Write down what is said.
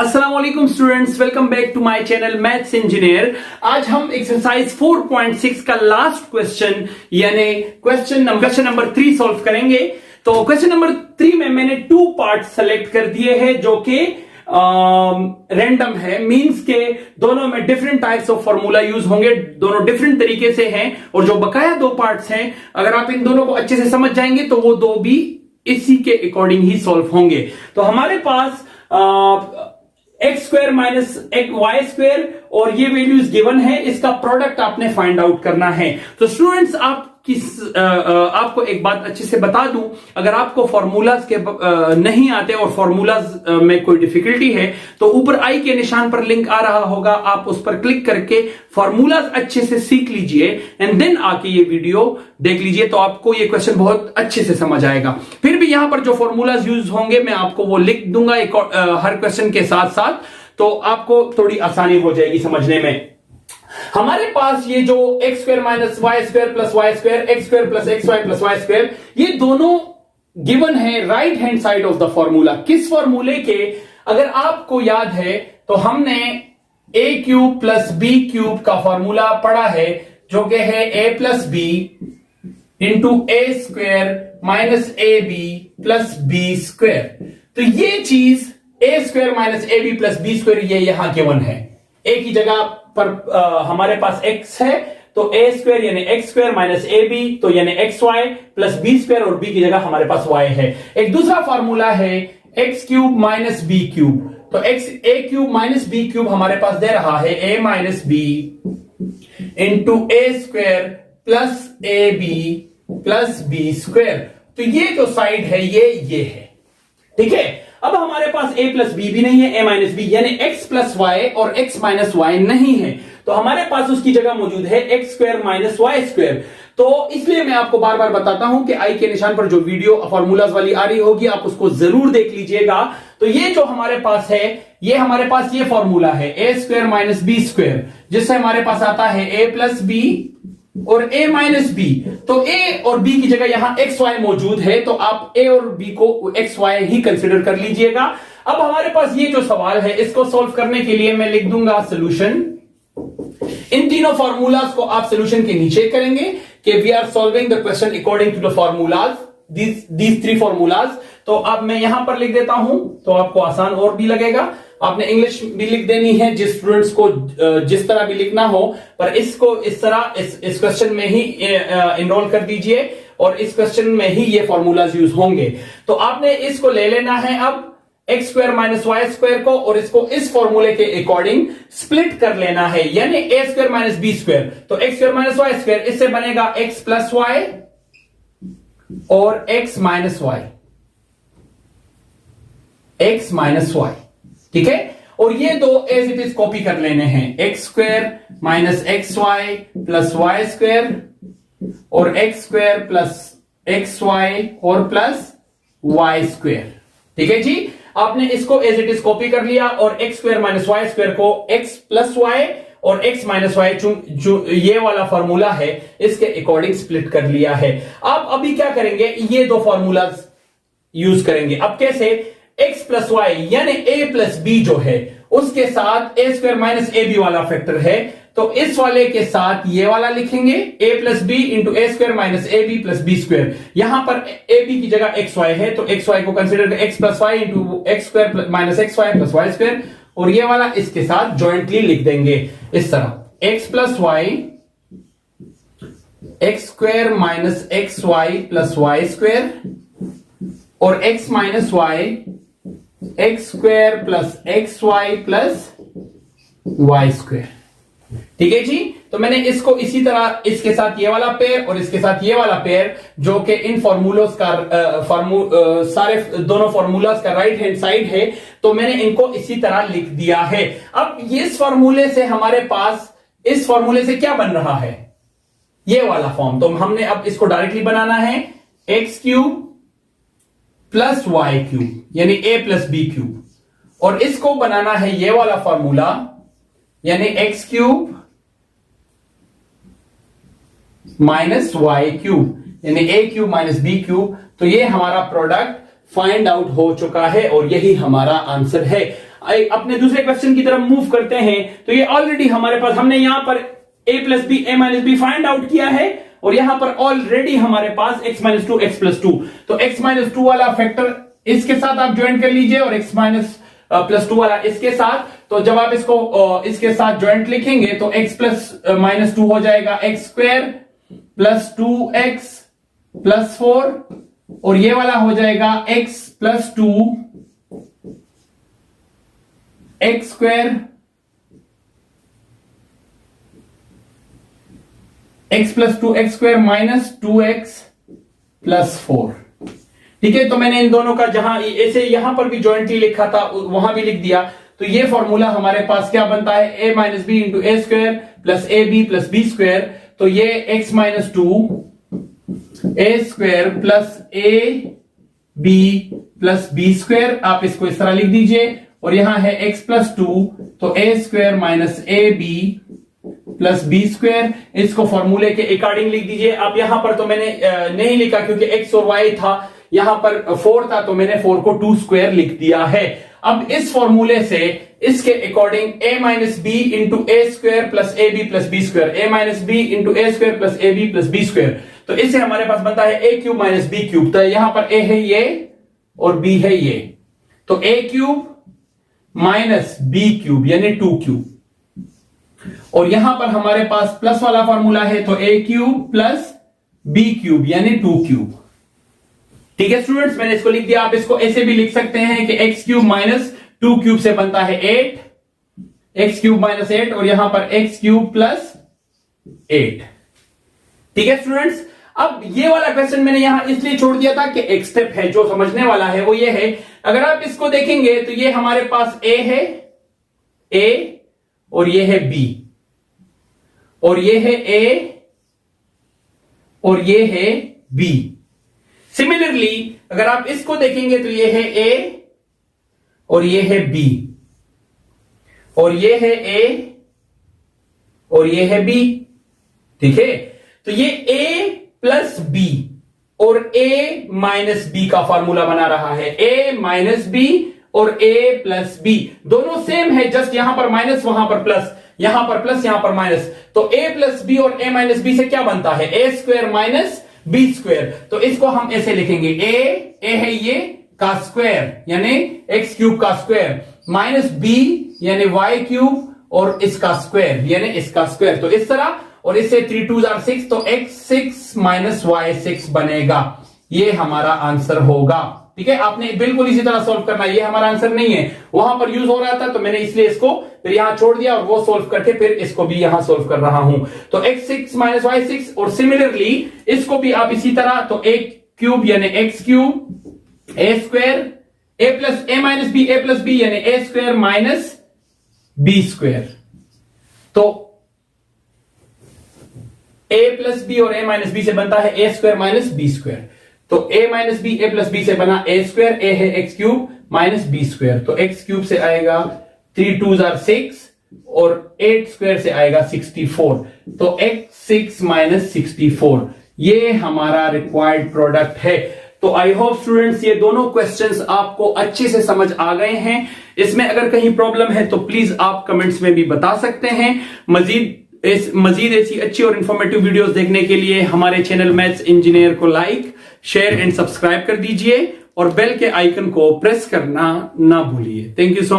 अस्सलाम वालेकुम students, welcome back to my channel maths engineer. आज हम एक्सरसाइज 4.6 का लास्ट क्वेश्चन यानी क्वेश्चन नंबर 3 सॉल्व करेंगे। तो क्वेश्चन नंबर 3 में मैंने 2 पार्ट सेलेक्ट कर दिए हैं जो कि रैंडम है, मींस के दोनों में different types of formula use होंगे, दोनों डिफरेंट तरीके से हैं। और जो बकाया 2 पार्ट्स हैं, अगर आप इन दोनों को अच्छे से समझ जाएंगे तो वो 2 भी इसी के अकॉर्डिंग ही सॉल्व होंगे। तो हमारे पास X square minus Y square और ये वैल्यूज गिवन है, इसका प्रोडक्ट आपने फाइंड आउट करना है। तो स्टूडेंट्स आपको एक बात अच्छे से बता दूं, अगर आपको फॉर्मूलाज के नहीं आते और फॉर्मूलाज में कोई डिफिकल्टी है तो ऊपर आई के निशान पर लिंक आ रहा होगा, आप उस पर क्लिक करके फॉर्मूलाज अच्छे से सीख लीजिए एंड देन आके ये वीडियो देख लीजिए, तो आपको ये क्वेश्चन बहुत अच्छे से समझ आएगा। फिर भी यहां पर जो फॉर्मूलाज यूज होंगे मैं आपको वो लिख दूंगा हर क्वेश्चन के साथ साथ, तो आपको थोड़ी आसानी हो जाएगी समझने में। हमारे पास ये जो X square minus Y square plus Y square, X square plus X Y plus Y square, ये दोनों गिवन है right hand side of the formula. किस फॉर्मूले के, अगर आपको याद है तो हमने A cube plus B cube का फॉर्मूला पढ़ा है जो कि है A plus B into A square minus A B plus B square. तो ये चीज A square minus A B plus B square ये यहां गिवन है। ए की जगह पर हमारे पास x है तो ए स्क्वायर यानी X square minus A B तो यानी X Y plus B square और b की जगह हमारे पास y है। एक दूसरा फॉर्मूला है X cube minus B cube, तो A cube minus B cube हमारे पास दे रहा है A minus B into A square plus A B plus B square. तो ये जो साइड है ये है, ठीक है। अब हमारे पास a प्लस बी भी नहीं है, a माइनस बी यानी x प्लस वाई और x माइनस वाई नहीं है, तो हमारे पास उसकी जगह मौजूद है X square minus Y square. तो इसलिए मैं आपको बार बार बताता हूं कि आई के निशान पर जो वीडियो फॉर्मूलाज वाली आ रही होगी आप उसको जरूर देख लीजिएगा। तो ये जो हमारे पास है, ये हमारे पास ये फॉर्मूला है ए स्क्वायर माइनस बी स्क्वायर, जिससे हमारे पास आता है a प्लस बी और a माइनस बी। तो a और b की जगह यहां एक्स वाई मौजूद है, तो आप a और b को एक्स वाई ही कंसिडर कर लीजिएगा। अब हमारे पास ये जो सवाल है इसको सॉल्व करने के लिए मैं लिख दूंगा सॉल्यूशन। इन तीनों फॉर्मूलाज को आप सॉल्यूशन के नीचे करेंगे कि we are solving the question according to the formulas, these 3 formulas. तो अब मैं यहां पर लिख देता हूं तो आपको आसान और भी लगेगा। आपने इंग्लिश भी लिख देनी है जिस स्टूडेंट्स को जिस तरह भी लिखना हो, पर इसको इस तरह इस क्वेश्चन में ही इनरोल कर दीजिए और इस क्वेश्चन में ही ये फॉर्मूलाज यूज होंगे। तो आपने इसको ले लेना है अब X square minus Y square को और इसको इस फॉर्मूले के अकॉर्डिंग स्प्लिट कर लेना है, यानी A square minus B square. तो X square minus Y square, इससे बनेगा एक्स प्लस वाई और X minus Y, X minus Y, ठीक है। और ये दो एज इट इज कॉपी कर लेने हैं, X square minus X Y plus Y square और X square plus X Y और प्लस वाई स्क्वायर, ठीक है जी। आपने इसको एज इट इज कॉपी कर लिया और X square minus Y square को एक्स प्लस वाई और एक्स माइनस वाई जो ये वाला फॉर्मूला है इसके अकॉर्डिंग स्प्लिट कर लिया है। आप अभी क्या करेंगे, ये 2 फॉर्मूलाज यूज करेंगे। अब कैसे, x प्लस वाई यानी a प्लस बी जो है उसके साथ ए स्क्वायर माइनस ए बी वाला फैक्टर है, तो इस वाले के साथ ये वाला लिखेंगे a plus B into A square minus A B plus B square. यहां पर ए बी की जगह एक्स वाई है तो एक्स वाई को consider X plus Y into X square minus X Y plus Y square, और ये वाला इसके साथ ज्वाइंटली लिख देंगे इस तरह X plus Y X square minus X Y plus Y square और X minus Y X square plus X Y plus Y square, ठीक है जी। तो मैंने इसको इसी तरह इसके साथ ये वाला पेयर और इसके साथ ये वाला पेयर जो कि इन फॉर्मूलोस का सारे दोनों फॉर्मूलाज का राइट हैंड साइड है, तो मैंने इनको इसी तरह लिख दिया है। अब इस फॉर्मूले से हमारे पास इस फॉर्मूले से क्या बन रहा है, ये वाला फॉर्म। तो हमने अब इसको डायरेक्टली बनाना है X cube plus Y cube यानी ए प्लस बी क्यूब, और इसको बनाना है ये वाला फॉर्मूला यानी X cube minus Y cube यानी A cube minus B cube. तो ये हमारा प्रोडक्ट फाइंड आउट हो चुका है और यही हमारा आंसर है। अपने दूसरे क्वेश्चन की तरफ मूव करते हैं, तो ये ऑलरेडी हमारे पास, हमने यहां पर a plus B A minus B find out किया है, और यहां पर ऑलरेडी हमारे पास x minus two X plus two, तो x माइनस टू वाला फैक्टर इसके साथ आप ज्वाइन कर लीजिए और x माइनस प्लस टू वाला इसके साथ। तो जब आप इसको इसके साथ ज्वाइंट लिखेंगे तो x प्लस माइनस टू हो जाएगा x square plus two X plus four, और ये वाला हो जाएगा x plus to x square x plus to x square minus two X plus four. ठीक है, तो मैंने इन दोनों का जहां ऐसे यहां पर भी ज्वाइंटली लिखा था वहां भी लिख दिया। तो ये फॉर्मूला हमारे पास क्या बनता है, a minus B into A square plus A B plus B square. तो ये x minus two A square plus A B plus B square, आप इसको इस तरह लिख दीजिए, और यहां है x प्लस टू, तो A square minus A B plus B square, इसको फॉर्मूले के अकॉर्डिंग लिख दीजिए। अब यहां पर तो मैंने नहीं लिखा क्योंकि x और y था, यहां पर 4 था, तो मैंने 4 को 2 स्क्वायर लिख दिया है। अब इस फॉर्मूले से इसके according a minus B into A square plus A B plus B square, a minus B into A square plus A B plus B square, तो इससे हमारे पास बनता है a cube minus B cube. तो यहां पर a है ये और b है ये, तो a cube minus B cube यानी 2 क्यूब, और यहां पर हमारे पास प्लस वाला फॉर्मूला है, तो a cube plus B cube यानी 2 क्यूब। ठीक है स्टूडेंट्स, मैंने इसको लिख दिया। आप इसको ऐसे भी लिख सकते हैं कि x क्यूब माइनस 2 क्यूब से बनता है 8, x क्यूब माइनस 8, और यहां पर x क्यूब प्लस 8। ठीक है स्टूडेंट्स, अब ये वाला क्वेश्चन मैंने यहां इसलिए छोड़ दिया था कि एक स्टेप है जो समझने वाला है, वो ये है, अगर आप इसको देखेंगे तो ये हमारे पास a है, a और ये है b, और ये है a और ये है b। सिमिलरली अगर आप इसको देखेंगे तो ये है a और ये है b, और ये है a और ये है b। ठीक है, तो ये a प्लस b और a माइनस b का फॉर्मूला बना रहा है। a माइनस b और a प्लस b दोनों सेम है, जस्ट यहां पर माइनस वहां पर प्लस, यहां पर प्लस यहां पर माइनस। तो a प्लस b और a माइनस b से क्या बनता है, a square minus B square. तो इसको हम ऐसे लिखेंगे, a है ये का स्क्वायर यानी एक्स क्यूब का स्क्वायर, माइनस b यानी वाई क्यूब और इसका स्क्वायर यानी इसका स्क्वायर। तो इस तरह, और इससे 3 2 are 6, तो x6 माइनस y6 बनेगा। ये हमारा आंसर होगा। ठीक है, आपने बिल्कुल इसी तरह सॉल्व करना है, ये हमारा आंसर नहीं है, वहां पर यूज हो रहा था तो मैंने इसलिए इसको फिर यहां छोड़ दिया और वो सॉल्व करके फिर इसको भी यहां सॉल्व कर रहा हूं। तो x6 माइनस y6, और सिमिलरली इसको भी आप इसी तरह, तो a क्यूब यानी x cube, a square, a plus a minus b, a plus b यानी a square minus b square. तो a प्लस b और a माइनस b से बनता है a square minus b square. तो a minus B a plus B से बना a square, a है X cube minus B square, तो एक्स क्यूब से आएगा 3 2 are 6 और 8 स्क्वायर से आएगा 64, तो x6 माइनस 64 ये हमारा रिक्वायर्ड प्रोडक्ट है। तो आई होप स्टूडेंट्स ये दोनों क्वेश्चंस आपको अच्छे से समझ आ गए हैं। इसमें अगर कहीं प्रॉब्लम है तो प्लीज आप कमेंट्स में भी बता सकते हैं। मजीद ऐसी अच्छी और इंफॉर्मेटिव वीडियोस देखने के लिए हमारे चैनल मैथ्स इंजीनियर को लाइक, शेयर एंड सब्सक्राइब कर दीजिए और बेल के आइकन को प्रेस करना ना भूलिए। Thank you so much.